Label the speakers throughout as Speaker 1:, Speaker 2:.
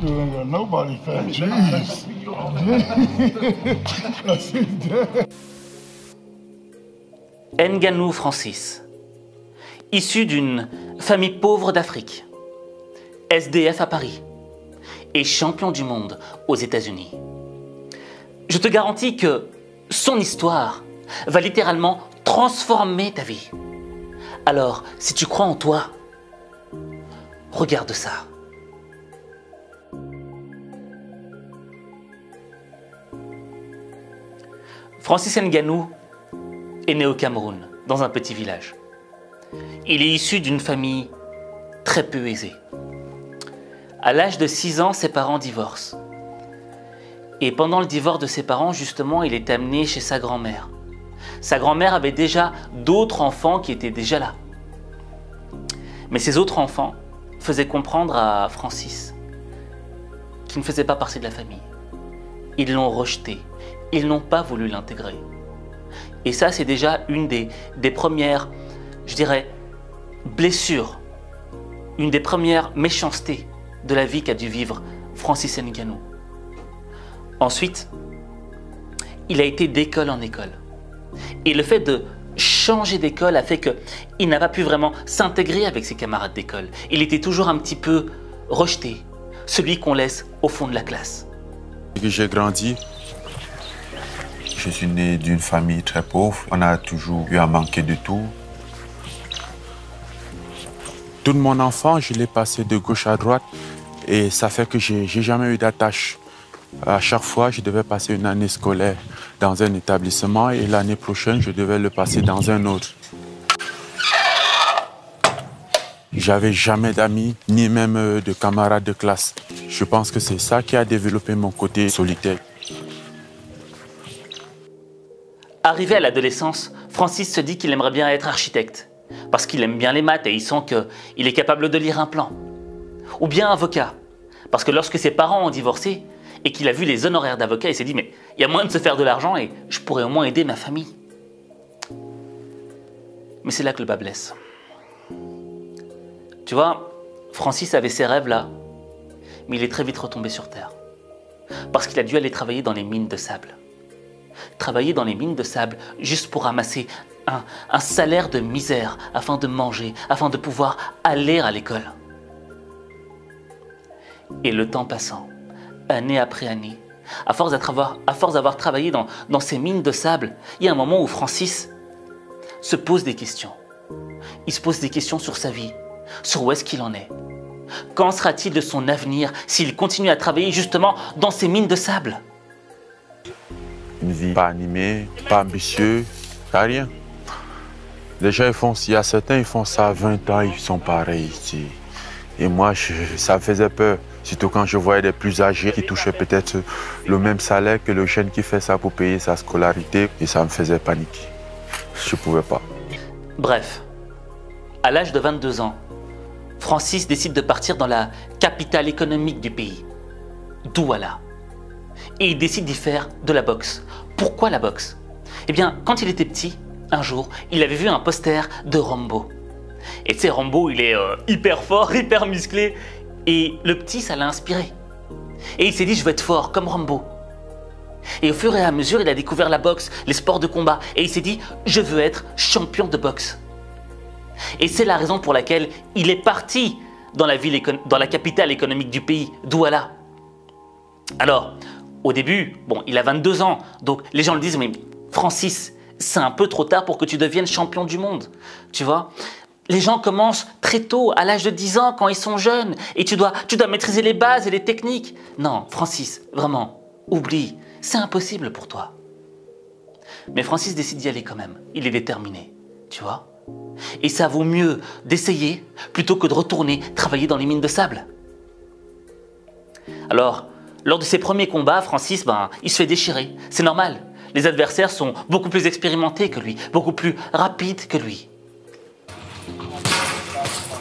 Speaker 1: Nobody fat cheese.
Speaker 2: Ngannou Francis, issu d'une famille pauvre d'Afrique, SDF à Paris et champion du monde aux États-Unis. Je te garantis que son histoire va littéralement transformer ta vie. Alors, si tu crois en toi, regarde ça. Francis Ngannou est né au Cameroun, dans un petit village. Il est issu d'une famille très peu aisée. À l'âge de 6 ans, ses parents divorcent. Et pendant le divorce de ses parents, justement, il est amené chez sa grand-mère. Sa grand-mère avait déjà d'autres enfants qui étaient déjà là. Mais ces autres enfants faisaient comprendre à Francis qu'il ne faisait pas partie de la famille. Ils l'ont rejeté. Ils n'ont pas voulu l'intégrer. Et ça, c'est déjà une des premières, je dirais, blessures, une des premières méchancetés de la vie qu'a dû vivre Francis Ngannou. Ensuite, il a été d'école en école. Et le fait de changer d'école a fait qu'il n'a pas pu vraiment s'intégrer avec ses camarades d'école. Il était toujours un petit peu rejeté, celui qu'on laisse au fond de la classe.
Speaker 3: J'ai grandi. Je suis né d'une famille très pauvre. On a toujours eu à manquer de tout. Toute mon enfance, je l'ai passé de gauche à droite et ça fait que j'ai jamais eu d'attache. À chaque fois, je devais passer une année scolaire dans un établissement et l'année prochaine, je devais le passer dans un autre. J'avais jamais d'amis, ni même de camarades de classe. Je pense que c'est ça qui a développé mon côté solitaire.
Speaker 2: Arrivé à l'adolescence, Francis se dit qu'il aimerait bien être architecte, parce qu'il aime bien les maths et il sent qu'il est capable de lire un plan. Ou bien avocat, parce que lorsque ses parents ont divorcé et qu'il a vu les honoraires d'avocat, il s'est dit « mais il y a moyen de se faire de l'argent et je pourrais au moins aider ma famille ». Mais c'est là que le bas blesse. Tu vois, Francis avait ses rêves là, mais il est très vite retombé sur terre. Parce qu'il a dû aller travailler dans les mines de sable. Travailler dans les mines de sable juste pour ramasser un salaire de misère afin de manger, afin de pouvoir aller à l'école. Et le temps passant, année après année, à force d'avoir travaillé dans ces mines de sable, il y a un moment où Francis se pose des questions. Il se pose des questions sur sa vie, sur où est-ce qu'il en est. Qu'en sera-t-il de son avenir s'il continue à travailler justement dans ces mines de sable?
Speaker 3: Une vie pas animée, pas ambitieuse, pas rien. Les gens, il y a certains, ils font ça à 20 ans, ils sont pareils. Et moi, ça me faisait peur. Surtout quand je voyais des plus âgés qui touchaient peut-être le même salaire que le jeune qui fait ça pour payer sa scolarité. Et ça me faisait paniquer. Je ne pouvais pas.
Speaker 2: Bref, à l'âge de 22 ans, Francis décide de partir dans la capitale économique du pays, Douala. Et il décide d'y faire de la boxe. Pourquoi la boxe? Eh bien, quand il était petit, un jour, il avait vu un poster de Rambo. Et tu sais, Rambo, il est hyper fort, hyper musclé. Et le petit, ça l'a inspiré. Et il s'est dit, je veux être fort, comme Rambo. Et au fur et à mesure, il a découvert la boxe, les sports de combat. Et il s'est dit, je veux être champion de boxe. Et c'est la raison pour laquelle il est parti dans la capitale économique du pays, Douala. Alors, au début, bon, il a 22 ans, donc les gens le disent, mais Francis, c'est un peu trop tard pour que tu deviennes champion du monde, tu vois. Les gens commencent très tôt, à l'âge de 10 ans, quand ils sont jeunes, et tu dois maîtriser les bases et les techniques. Non, Francis, vraiment, oublie, c'est impossible pour toi. Mais Francis décide d'y aller quand même, il est déterminé, tu vois. Et ça vaut mieux d'essayer plutôt que de retourner travailler dans les mines de sable. Alors, lors de ses premiers combats, Francis, il se fait déchirer. C'est normal. Les adversaires sont beaucoup plus expérimentés que lui, beaucoup plus rapides que lui.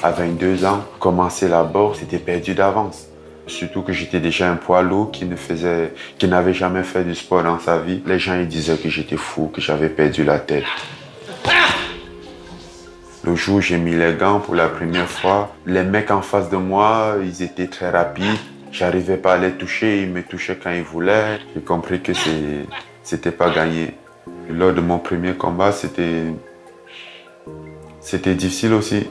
Speaker 3: À 22 ans, commencer la boxe, c'était perdu d'avance. Surtout que j'étais déjà un poids lourd qui n'avait jamais fait du sport dans sa vie. Les gens ils disaient que j'étais fou, que j'avais perdu la tête. Le jour où j'ai mis les gants pour la première fois, les mecs en face de moi, ils étaient très rapides. J'arrivais pas à les toucher, ils me touchaient quand ils voulaient. J'ai compris que c'était pas gagné. Lors de mon premier combat, c'était difficile aussi.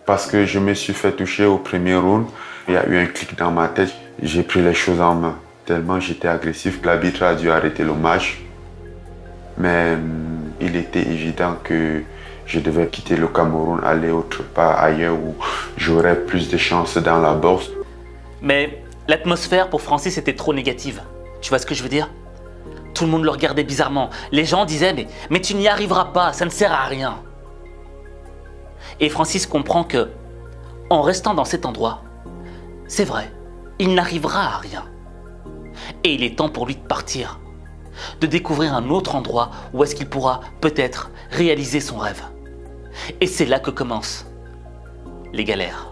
Speaker 3: Parce que je me suis fait toucher au premier round. Il y a eu un clic dans ma tête. J'ai pris les choses en main. Tellement j'étais agressif, l'arbitre a dû arrêter le match. Mais il était évident que je devais quitter le Cameroun, aller autre part ailleurs où j'aurais plus de chances dans la bourse.
Speaker 2: Mais l'atmosphère pour Francis était trop négative. Tu vois ce que je veux dire? Tout le monde le regardait bizarrement. Les gens disaient mais tu n'y arriveras pas, ça ne sert à rien. Et Francis comprend que, en restant dans cet endroit, c'est vrai, il n'arrivera à rien. Et il est temps pour lui de partir, de découvrir un autre endroit où est-ce qu'il pourra peut-être réaliser son rêve. Et c'est là que commencent les galères.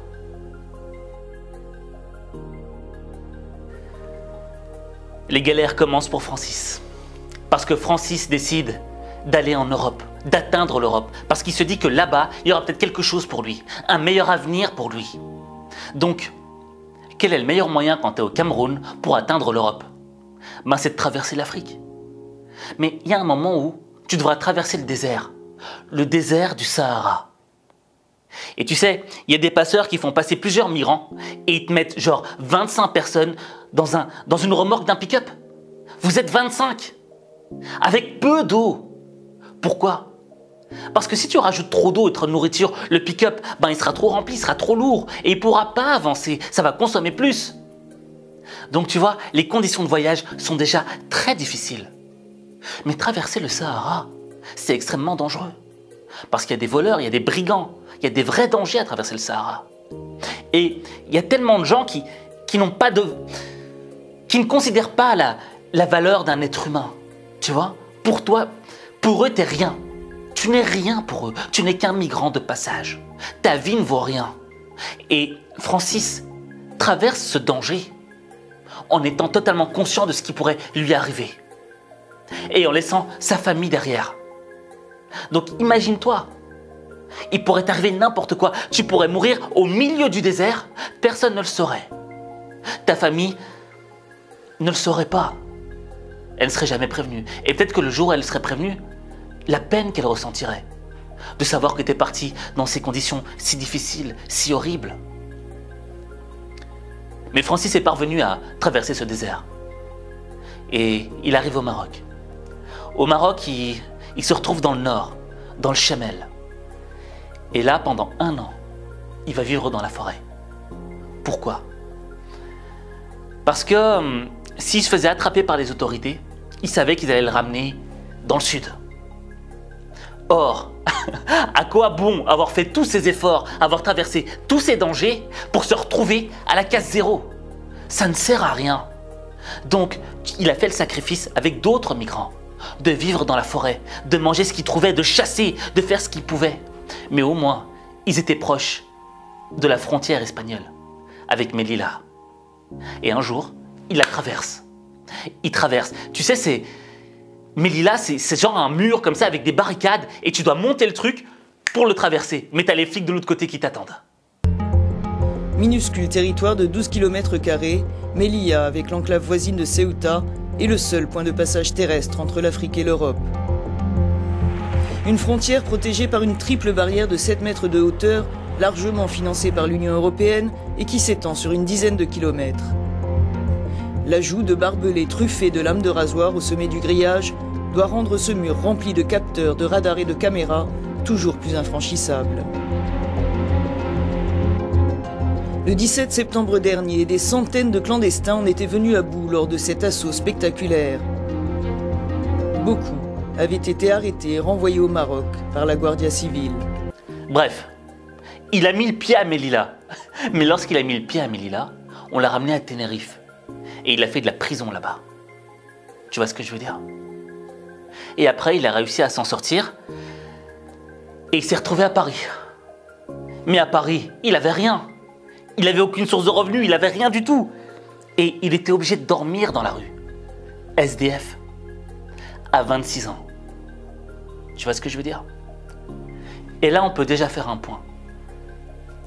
Speaker 2: Les galères commencent pour Francis. Parce que Francis décide d'aller en Europe, d'atteindre l'Europe. Parce qu'il se dit que là-bas, il y aura peut-être quelque chose pour lui, un meilleur avenir pour lui. Donc, quel est le meilleur moyen quand tu es au Cameroun pour atteindre l'Europe? Ben, c'est de traverser l'Afrique. Mais il y a un moment où tu devras traverser le désert du Sahara. Et tu sais, il y a des passeurs qui font passer plusieurs migrants et ils te mettent genre 25 personnes dans une remorque d'un pick-up. Vous êtes 25 avec peu d'eau. Pourquoi? Parce que si tu rajoutes trop d'eau et trop de nourriture, le pick-up, ben, il sera trop rempli, il sera trop lourd et il ne pourra pas avancer, ça va consommer plus. Donc tu vois, les conditions de voyage sont déjà très difficiles. Mais traverser le Sahara, c'est extrêmement dangereux. Parce qu'il y a des voleurs, il y a des brigands, il y a des vrais dangers à traverser le Sahara. Et il y a tellement de gens qui ne considèrent pas la valeur d'un être humain. Tu vois, pour toi, pour eux, t'es rien. Tu n'es rien pour eux. Tu n'es qu'un migrant de passage. Ta vie ne vaut rien. Et Francis traverse ce danger en étant totalement conscient de ce qui pourrait lui arriver. Et en laissant sa famille derrière. Donc imagine-toi, il pourrait t'arriver n'importe quoi. Tu pourrais mourir au milieu du désert, personne ne le saurait. Ta famille ne le saurait pas. Elle ne serait jamais prévenue. Et peut-être que le jour où elle serait prévenue, la peine qu'elle ressentirait, de savoir que tu es parti dans ces conditions si difficiles, si horribles. Mais Francis est parvenu à traverser ce désert. Et il arrive au Maroc. Au Maroc, il se retrouve dans le nord, dans le Chamel. Et là, pendant 1 an, il va vivre dans la forêt. Pourquoi? Parce que s'il se faisait attraper par les autorités, il savait qu'ils allaient le ramener dans le sud. Or, à quoi bon avoir fait tous ces efforts, avoir traversé tous ces dangers pour se retrouver à la case zéro? Ça ne sert à rien. Donc, il a fait le sacrifice avec d'autres migrants, de vivre dans la forêt, de manger ce qu'il trouvait, de chasser, de faire ce qu'il pouvait. Mais au moins, ils étaient proches de la frontière espagnole, avec Melilla. Et un jour, il la traverse. Il traverse. Tu sais, Melilla, c'est genre un mur comme ça avec des barricades et tu dois monter le truc pour le traverser. Mais t'as les flics de l'autre côté qui t'attendent.
Speaker 4: Minuscule territoire de 12 km², Melilla, avec l'enclave voisine de Ceuta, est le seul point de passage terrestre entre l'Afrique et l'Europe. Une frontière protégée par une triple barrière de 7 mètres de hauteur, largement financée par l'Union européenne et qui s'étend sur une dizaine de kilomètres. L'ajout de barbelés truffés de lames de rasoir au sommet du grillage doit rendre ce mur rempli de capteurs, de radars et de caméras toujours plus infranchissable. Le 17 septembre dernier, des centaines de clandestins en étaient venus à bout lors de cet assaut spectaculaire. Beaucoup avaient été arrêtés et renvoyés au Maroc par la Guardia Civile.
Speaker 2: Bref, il a mis le pied à Melilla. Mais lorsqu'il a mis le pied à Melilla, on l'a ramené à Tenerife. Et il a fait de la prison là-bas. Tu vois ce que je veux dire? Et après, il a réussi à s'en sortir. Et il s'est retrouvé à Paris. Mais à Paris, il n'avait rien. Il n'avait aucune source de revenus, il n'avait rien du tout. Et il était obligé de dormir dans la rue. SDF. À 26 ans. Tu vois ce que je veux dire? Et là, on peut déjà faire un point.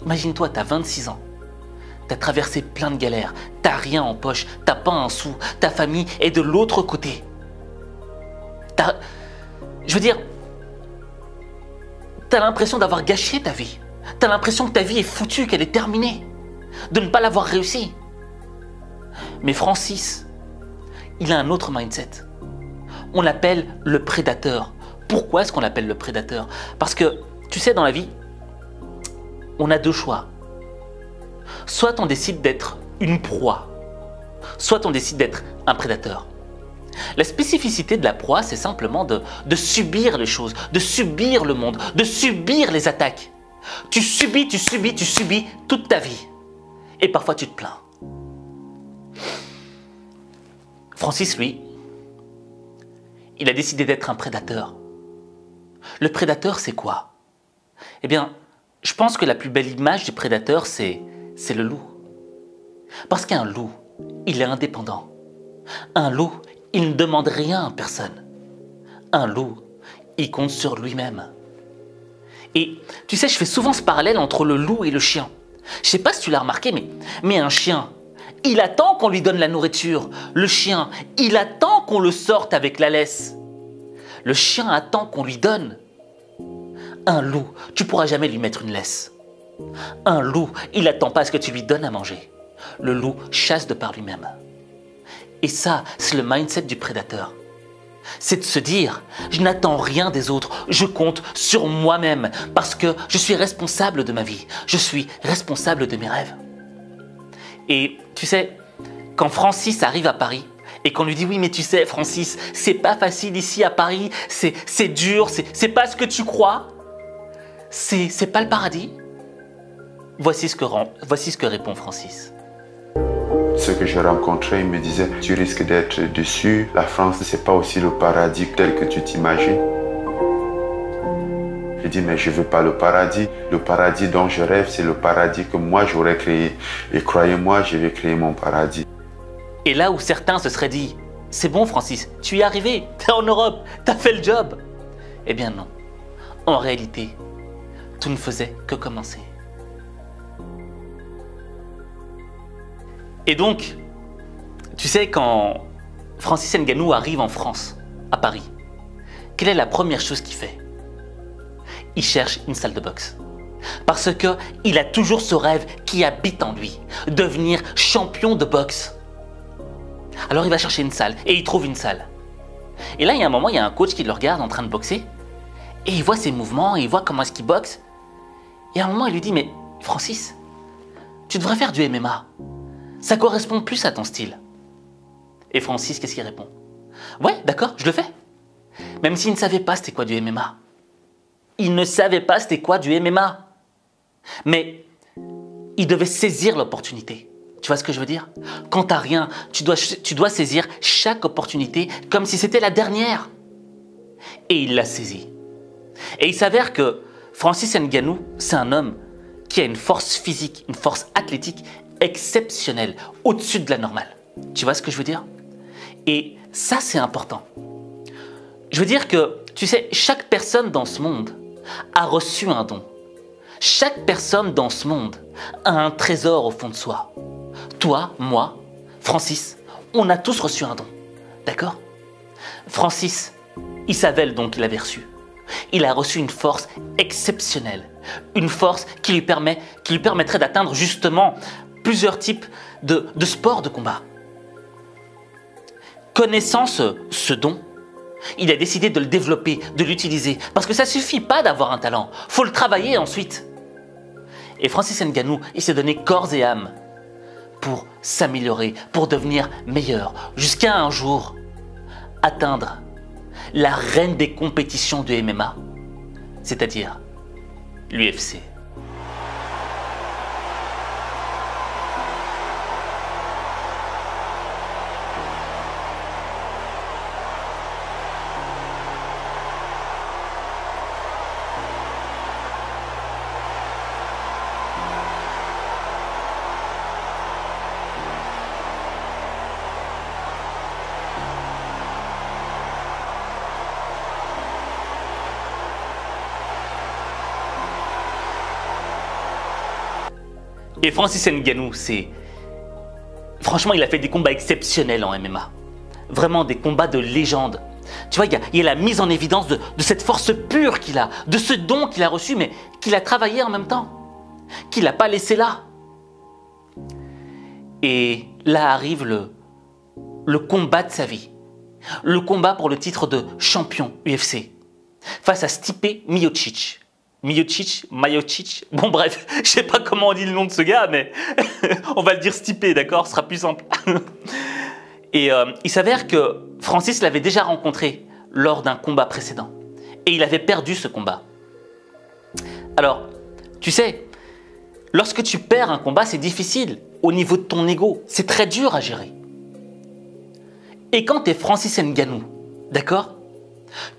Speaker 2: Imagine-toi, tu as 26 ans. T'as traversé plein de galères, t'as rien en poche, t'as pas un sou, ta famille est de l'autre côté. Je veux dire, t'as l'impression d'avoir gâché ta vie. T'as l'impression que ta vie est foutue, qu'elle est terminée, de ne pas l'avoir réussi. Mais Francis, il a un autre mindset. On l'appelle le prédateur. Pourquoi est-ce qu'on l'appelle le prédateur? Parce que, tu sais, dans la vie, on a deux choix. Soit on décide d'être une proie, soit on décide d'être un prédateur. La spécificité de la proie, c'est simplement de subir les choses, de subir le monde, de subir les attaques. Tu subis toute ta vie. Et parfois tu te plains. Francis, lui, il a décidé d'être un prédateur. Le prédateur, c'est quoi? Eh bien, je pense que la plus belle image du prédateur, c'est le loup. Parce qu'un loup, il est indépendant. Un loup, il ne demande rien à personne. Un loup, il compte sur lui-même. Et tu sais, je fais souvent ce parallèle entre le loup et le chien. Je sais pas si tu l'as remarqué, mais un chien, il attend qu'on lui donne la nourriture. Le chien, il attend qu'on le sorte avec la laisse. Le chien attend qu'on lui donne. Un loup, tu pourras jamais lui mettre une laisse. Un loup, il attend pas à ce que tu lui donnes à manger. Le loup chasse de par lui-même. Et ça, c'est le mindset du prédateur. C'est de se dire, je n'attends rien des autres, je compte sur moi-même parce que je suis responsable de ma vie, je suis responsable de mes rêves. Et tu sais, quand Francis arrive à Paris et qu'on lui dit, oui mais tu sais Francis, c'est pas facile ici à Paris, c'est dur, c'est pas ce que tu crois, c'est pas le paradis. Voici ce que répond Francis.
Speaker 3: Ceux que j'ai rencontrés, ils me disaient, tu risques d'être déçu. La France, c'est pas aussi le paradis tel que tu t'imagines. J'ai dit, mais je veux pas le paradis. Le paradis dont je rêve, c'est le paradis que moi j'aurais créé. Et croyez-moi, je vais créer mon paradis.
Speaker 2: Et là où certains se seraient dit, c'est bon Francis, tu y es arrivé, t'es en Europe, t'as fait le job. Eh bien non. En réalité, tout ne faisait que commencer. Et donc, tu sais, quand Francis Ngannou arrive en France, à Paris, quelle est la première chose qu'il fait? Il cherche une salle de boxe. Parce qu'il a toujours ce rêve qui habite en lui, devenir champion de boxe. Alors il va chercher une salle, et il trouve une salle. Et là, il y a un moment, il y a un coach qui le regarde en train de boxer, et il voit ses mouvements, et il voit comment est-ce qu'il boxe. Et à un moment, il lui dit, mais Francis, tu devrais faire du MMA. Ça correspond plus à ton style. Et Francis, qu'est-ce qu'il répond? Ouais, d'accord, je le fais. Même s'il ne savait pas c'était quoi du MMA. Il ne savait pas c'était quoi du MMA. Mais il devait saisir l'opportunité. Tu vois ce que je veux dire? Quand t'as rien, tu dois saisir chaque opportunité comme si c'était la dernière. Et il l'a saisi. Et il s'avère que Francis Ngannou, c'est un homme qui a une force physique, une force athlétique exceptionnelle, au-dessus de la normale. Tu vois ce que je veux dire? Et ça, c'est important. Je veux dire que, tu sais, chaque personne dans ce monde a reçu un don. Chaque personne dans ce monde a un trésor au fond de soi. Toi, moi, Francis, on a tous reçu un don. D'accord? Francis, il savait le don qu'il avait reçu. Il a reçu une force exceptionnelle. Une force qui lui permettrait d'atteindre justement plusieurs types de sports de combat. Connaissant ce don, il a décidé de le développer, de l'utiliser. Parce que ça ne suffit pas d'avoir un talent. Il faut le travailler ensuite. Et Francis Ngannou, il s'est donné corps et âme pour s'améliorer, pour devenir meilleur. Jusqu'à un jour, atteindre la reine des compétitions du MMA, c'est-à-dire l'UFC. Et Francis Ngannou, c'est... Franchement, il a fait des combats exceptionnels en MMA. Vraiment des combats de légende. Tu vois, il y a la mise en évidence de cette force pure qu'il a, de ce don qu'il a reçu, mais qu'il a travaillé en même temps, qu'il n'a pas laissé là. Et là arrive le combat de sa vie. Le combat pour le titre de champion UFC. Face à Stipe Miocic. Miocic, bon bref, je sais pas comment on dit le nom de ce gars, mais on va le dire Stipe, d'accord, ce sera plus simple. Et il s'avère que Francis l'avait déjà rencontré lors d'un combat précédent. Et il avait perdu ce combat. Alors, tu sais, lorsque tu perds un combat, c'est difficile au niveau de ton ego. C'est très dur à gérer. Et quand tu es Francis Ngannou, d'accord,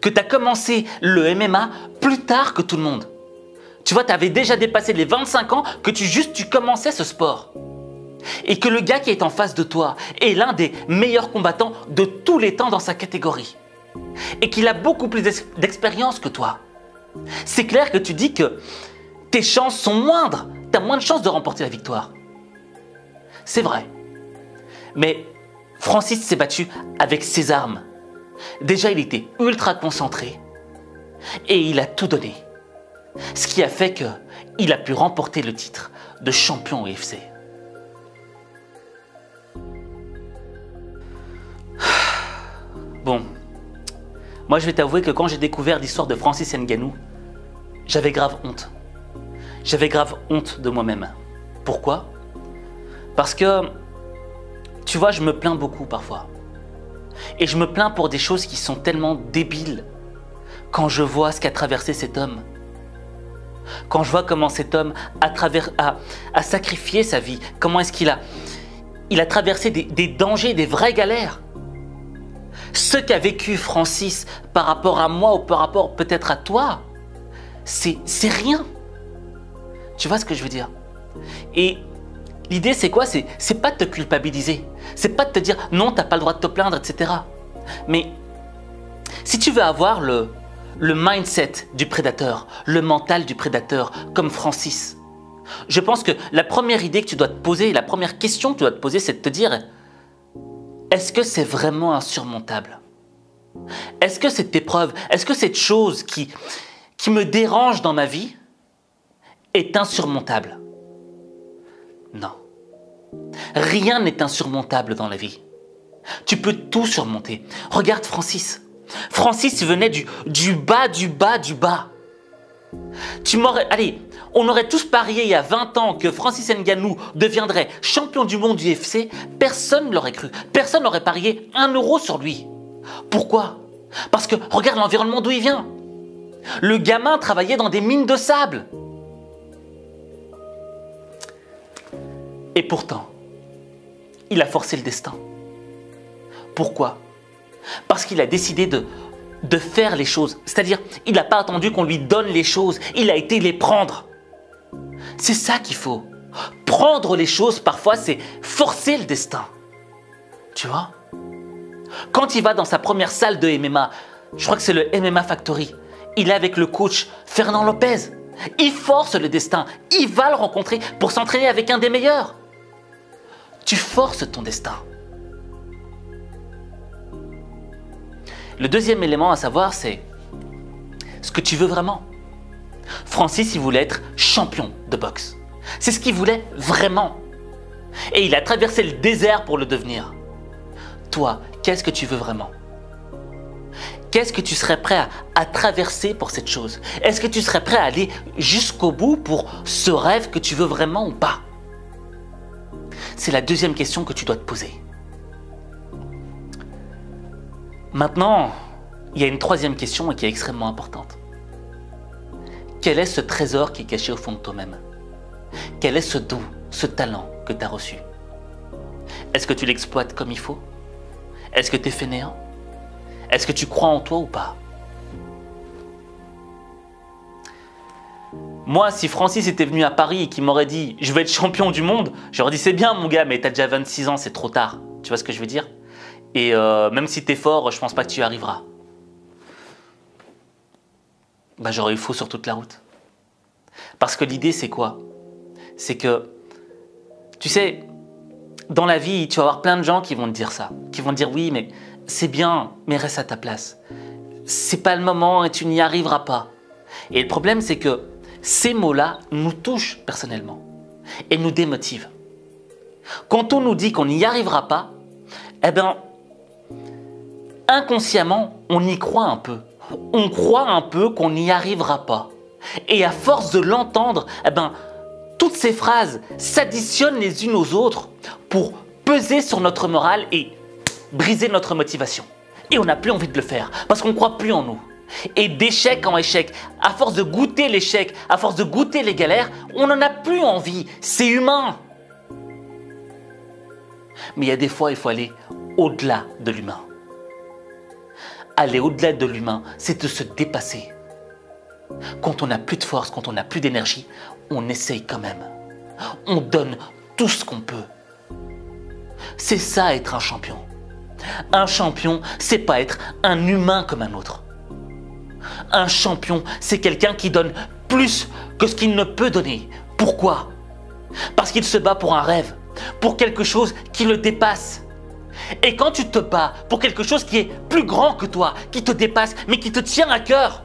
Speaker 2: que tu as commencé le MMA plus tard que tout le monde. Tu vois, tu avais déjà dépassé les 25 ans que tu commençais ce sport. Et que le gars qui est en face de toi est l'un des meilleurs combattants de tous les temps dans sa catégorie. Et qu'il a beaucoup plus d'expérience que toi. C'est clair que tu dis que tes chances sont moindres. Tu as moins de chances de remporter la victoire. C'est vrai. Mais Francis s'est battu avec ses armes. Déjà, il était ultra concentré et il a tout donné. Ce qui a fait qu'il a pu remporter le titre de champion UFC. Bon, moi je vais t'avouer que quand j'ai découvert l'histoire de Francis Ngannou, j'avais grave honte. J'avais grave honte de moi-même. Pourquoi? Parce que, tu vois, je me plains beaucoup parfois. Et je me plains pour des choses qui sont tellement débiles quand je vois ce qu'a traversé cet homme. Quand je vois comment cet homme a sacrifié sa vie, comment est-ce qu'il a traversé des dangers, des vraies galères. Ce qu'a vécu Francis par rapport à moi ou par rapport peut-être à toi, c'est rien. Tu vois ce que je veux dire? Et l'idée c'est quoi? C'est pas de te culpabiliser. C'est pas de te dire non, t'as pas le droit de te plaindre, etc. Mais si tu veux avoir le mindset du prédateur, le mental du prédateur, comme Francis, je pense que la première idée que tu dois te poser, la première question que tu dois te poser, c'est de te dire: est-ce que c'est vraiment insurmontable? Est-ce que cette épreuve, est-ce que cette chose qui me dérange dans ma vie est insurmontable? Non. Rien n'est insurmontable dans la vie. Tu peux tout surmonter. Regarde Francis. Francis venait du bas, du bas, du bas. Allez, on aurait tous parié il y a 20 ans que Francis Ngannou deviendrait champion du monde du UFC. Personne ne l'aurait cru. Personne n'aurait parié 1 euro sur lui. Pourquoi? Parce que regarde l'environnement d'où il vient. Le gamin travaillait dans des mines de sable. Et pourtant, il a forcé le destin. Pourquoi? Parce qu'il a décidé de faire les choses. C'est-à-dire, il n'a pas attendu qu'on lui donne les choses. Il a été les prendre. C'est ça qu'il faut. Prendre les choses, parfois, c'est forcer le destin. Tu vois? Quand il va dans sa première salle de MMA, je crois que c'est le MMA Factory, il est avec le coach Fernand Lopez. Il force le destin. Il va le rencontrer pour s'entraîner avec un des meilleurs. Tu forces ton destin. Le deuxième élément à savoir, c'est ce que tu veux vraiment. Francis, il voulait être champion de boxe. C'est ce qu'il voulait vraiment. Et il a traversé le désert pour le devenir. Toi, qu'est-ce que tu veux vraiment? Qu'est-ce que tu serais prêt à traverser pour cette chose? Est-ce que tu serais prêt à aller jusqu'au bout pour ce rêve que tu veux vraiment ou pas? C'est la deuxième question que tu dois te poser. Maintenant, il y a une troisième question et qui est extrêmement importante. Quel est ce trésor qui est caché au fond de toi-même? Quel est ce don, ce talent que tu as reçu? Est-ce que tu l'exploites comme il faut? Est-ce que tu es fainéant? Est-ce que tu crois en toi ou pas? Moi, si Francis était venu à Paris et qu'il m'aurait dit « je vais être champion du monde », j'aurais dit « c'est bien mon gars, mais t'as déjà 26 ans, c'est trop tard ». Tu vois ce que je veux dire? Et même si t'es fort, je pense pas que tu y arriveras. J'aurais eu faux sur toute la route. Parce que l'idée, c'est quoi? C'est que Tu sais, dans la vie, tu vas avoir plein de gens qui vont te dire ça. Qui vont te dire oui, mais c'est bien, mais reste à ta place. C'est pas le moment et tu n'y arriveras pas. Et le problème, c'est que ces mots-là nous touchent personnellement et nous démotivent. Quand on nous dit qu'on n'y arrivera pas, eh bien, inconsciemment, on y croit un peu. On croit un peu qu'on n'y arrivera pas. Et à force de l'entendre, eh bien, toutes ces phrases s'additionnent les unes aux autres pour peser sur notre morale et briser notre motivation. Et on n'a plus envie de le faire parce qu'on ne croit plus en nous. Et d'échec en échec, à force de goûter l'échec, à force de goûter les galères, on n'en a plus envie. C'est humain. Mais il y a des fois, il faut aller au-delà de l'humain. Aller au-delà de l'humain, c'est de se dépasser. Quand on n'a plus de force, quand on n'a plus d'énergie, on essaye quand même. On donne tout ce qu'on peut. C'est ça être un champion. Un champion, c'est pas être un humain comme un autre. Un champion, c'est quelqu'un qui donne plus que ce qu'il ne peut donner. Pourquoi? Parce qu'il se bat pour un rêve, pour quelque chose qui le dépasse. Et quand tu te bats pour quelque chose qui est plus grand que toi, qui te dépasse, mais qui te tient à cœur,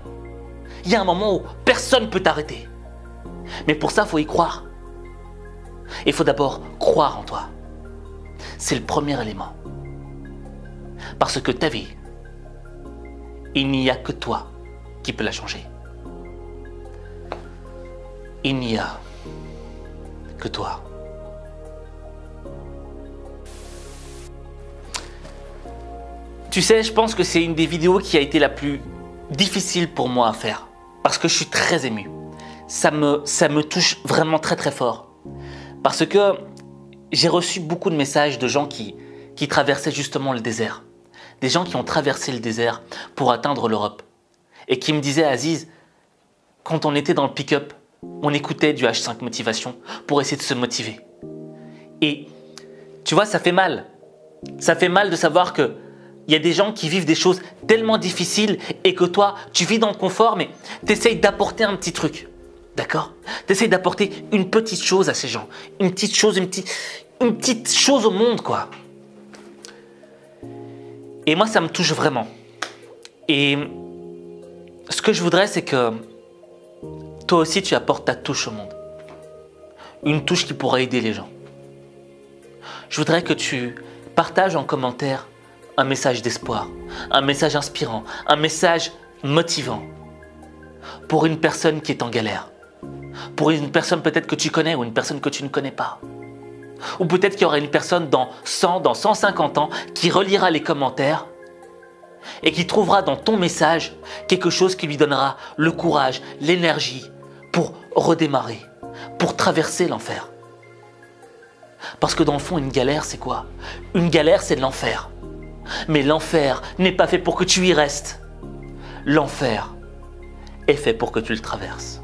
Speaker 2: il y a un moment où personne ne peut t'arrêter. Mais pour ça, il faut y croire. Il faut d'abord croire en toi. C'est le premier élément. Parce que ta vie, il n'y a que toi qui peut la changer. Il n'y a que toi. Tu sais, je pense que c'est une des vidéos qui a été la plus difficile pour moi à faire. Parce que je suis très ému. Ça me touche vraiment très très fort. Parce que j'ai reçu beaucoup de messages de gens qui traversaient justement le désert. Des gens qui ont traversé le désert pour atteindre l'Europe. Et qui me disaient, Aziz, quand on était dans le pick-up, on écoutait du H5 Motivation pour essayer de se motiver. Et tu vois, ça fait mal. Ça fait mal de savoir que il y a des gens qui vivent des choses tellement difficiles et que toi, tu vis dans le confort, mais tu essayes d'apporter un petit truc. D'accord? Tu essayes d'apporter une petite chose à ces gens. Une petite chose, une petite chose au monde, quoi. Et moi, ça me touche vraiment. Et ce que je voudrais, c'est que toi aussi, tu apportes ta touche au monde. Une touche qui pourra aider les gens. Je voudrais que tu partages en commentaire un message d'espoir, un message inspirant, un message motivant pour une personne qui est en galère, pour une personne peut-être que tu connais ou une personne que tu ne connais pas. Ou peut-être qu'il y aura une personne dans 100, dans 150 ans qui relira les commentaires et qui trouvera dans ton message quelque chose qui lui donnera le courage, l'énergie pour redémarrer, pour traverser l'enfer. Parce que dans le fond, une galère, c'est quoi? Une galère, c'est de l'enfer. Mais l'enfer n'est pas fait pour que tu y restes. L'enfer est fait pour que tu le traverses.